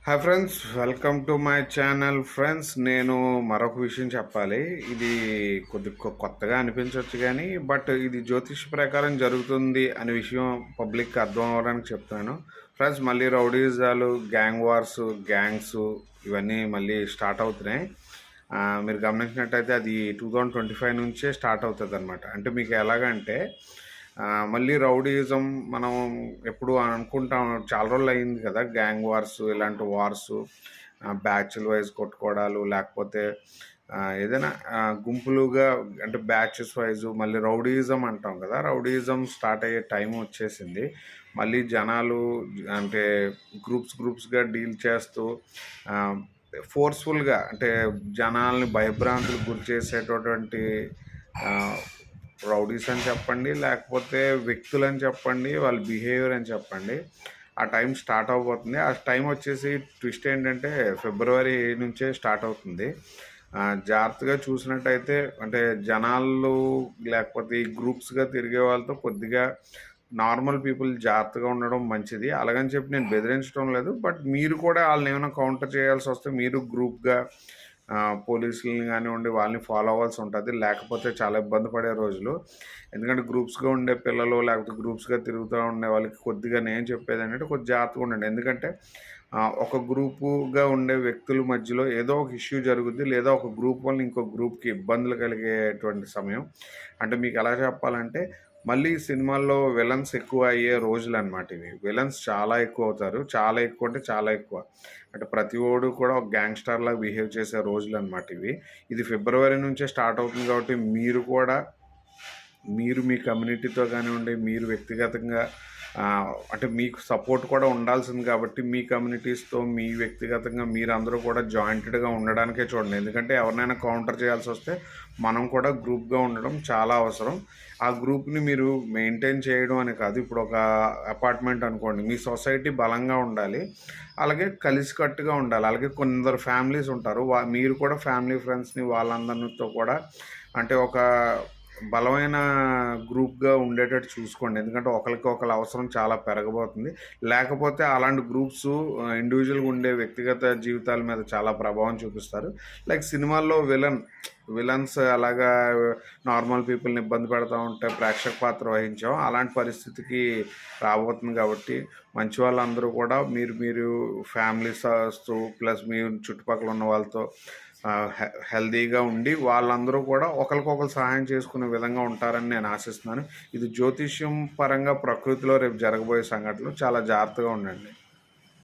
Hi friends, welcome to my channel. Friends, నేను మరొక విషయం చెప్పాలి. ఇది కొత్తగా అనిపించవచ్చు కానీ ఇది జ్యోతిష్ ప్రకారం జరుగుతుంది అనే విషయం పబ్లిక్ అర్థం అవ్వడానికి చెప్తాను. ఫ్రెండ్స్, మళ్ళీ రౌడీజాలు, గ్యాంగ్ వార్స్, గ్యాంగ్స్ ఇవన్నీ మళ్ళీ స్టార్ట్ అవుతున్నాయి. మీరు గమనించినట్టయితే అది 2025 నుంచే స్టార్ట్ అవుతుంది అనమాట. అంటే మీకు ఎలాగంటే మళ్ళీ రౌడీయిజం మనం ఎప్పుడు అనుకుంటాం, చాలా రోజులు అయింది కదా గ్యాంగ్ వార్స్, ఇలాంటి వార్స్, బ్యాచ్ల వైజ్ కొట్టుకోవడాలు, లేకపోతే ఏదైనా గుంపులుగా అంటే బ్యాచెస్ వైజ్ మళ్ళీ రౌడీయిజం అంటాం కదా. రౌడీయిజం స్టార్ట్ అయ్యే టైం వచ్చేసింది. మళ్ళీ జనాలు అంటే గ్రూప్స్గా డీల్ చేస్తూ ఫోర్స్ఫుల్గా అంటే జనాల్ని భయభ్రాంతులకు గురి చేసేటటువంటి రౌడీస్ అని చెప్పండి, లేకపోతే వ్యక్తులని చెప్పండి, వాళ్ళ బిహేవియర్ అని చెప్పండి, ఆ టైం స్టార్ట్ అవబోతుంది. ఆ టైం వచ్చేసి ట్విస్ట్ ఏంటంటే ఫిబ్రవరి నుంచే స్టార్ట్ అవుతుంది. జాగ్రత్తగా చూసినట్టయితే అంటే జనాలు లేకపోతే ఈ గ్రూప్స్గా తిరిగే వాళ్ళతో కొద్దిగా నార్మల్ పీపుల్ జాగ్రత్తగా ఉండడం మంచిది. అలాగని చెప్పి నేను బెదిరించడం లేదు, బట్ మీరు కూడా వాళ్ళని ఏమైనా కౌంటర్ చేయాల్సి వస్తే మీరు గ్రూప్గా పోలీసులని కానివ్వండి వాళ్ళని ఫాలో అవ్వాల్సి ఉంటుంది. లేకపోతే చాలా ఇబ్బంది పడే రోజులు. ఎందుకంటే గ్రూప్స్గా ఉండే పిల్లలు లేకపోతే గ్రూప్స్గా తిరుగుతూ ఉండే వాళ్ళకి కొద్దిగా నేను చెప్పేది ఏంటంటే కొద్దిగా జాగ్రత్తగా ఉండండి. ఎందుకంటే ఒక గ్రూపుగా ఉండే వ్యక్తుల మధ్యలో ఏదో ఒక ఇష్యూ జరుగుద్ది, లేదా ఒక గ్రూప్ వల్ల ఇంకో గ్రూప్కి ఇబ్బందులు కలిగేటువంటి సమయం. అంటే మీకు ఎలా చెప్పాలంటే మళ్ళీ సినిమాల్లో విలన్స్ ఎక్కువ అయ్యే రోజులు అనమాట ఇవి. విలన్స్ చాలా ఎక్కువ అవుతారు, చాలా ఎక్కువ అంటే చాలా ఎక్కువ. అంటే ప్రతి ఓడు కూడా ఒక గ్యాంగ్స్టర్ లాగా బిహేవ్ చేసే రోజులు అనమాట ఇవి. ఇది ఫిబ్రవరి నుంచే స్టార్ట్ అవుతుంది కాబట్టి మీరు కూడా మీ కమ్యూనిటీతో కానివ్వండి, మీరు వ్యక్తిగతంగా అంటే మీకు సపోర్ట్ కూడా ఉండాల్సింది కాబట్టి మీ కమ్యూనిటీస్తో మీ వ్యక్తిగతంగా మీరందరూ కూడా జాయింటెడ్గా ఉండడానికే చూడండి. ఎందుకంటే ఎవరినైనా కౌంటర్ చేయాల్సి వస్తే మనం కూడా గ్రూప్గా ఉండడం చాలా అవసరం. ఆ గ్రూప్ని మీరు మెయింటైన్ చేయడం అని కాదు. ఇప్పుడు ఒక అపార్ట్మెంట్ అనుకోండి, మీ సొసైటీ బలంగా ఉండాలి, అలాగే కలిసికట్టుగా ఉండాలి. అలాగే కొందరు ఫ్యామిలీస్ ఉంటారు, మీరు కూడా ఫ్యామిలీ ఫ్రెండ్స్ని వాళ్ళందరితో కూడా అంటే ఒక బలమైన గ్రూప్గా ఉండేటట్టు చూసుకోండి. ఎందుకంటే ఒకరికి అవసరం చాలా పెరగబోతుంది. లేకపోతే అలాంటి గ్రూప్స్ ఇండివిజువల్గా ఉండే వ్యక్తిగత జీవితాల మీద చాలా ప్రభావం చూపిస్తారు. లైక్ సినిమాల్లో విలన్స్ అలాగా నార్మల్ పీపుల్ని ఇబ్బంది పెడతా ఉంటే ప్రేక్షక పాత్ర వహించాం. అలాంటి పరిస్థితికి రాబోతుంది కాబట్టి మంచి వాళ్ళందరూ కూడా మీరు ఫ్యామిలీస్తో ప్లస్ మీ చుట్టుపక్కల ఉన్న వాళ్ళతో హెల్దీగా ఉండి వాళ్ళందరూ కూడా ఒకరికొకరు సహాయం చేసుకునే విధంగా ఉంటారని నేను ఆశిస్తున్నాను. ఇది జ్యోతిష్యం పరంగా ప్రకృతిలో రేపు జరగబోయే సంఘటనలు. చాలా జాగ్రత్తగా ఉండండి.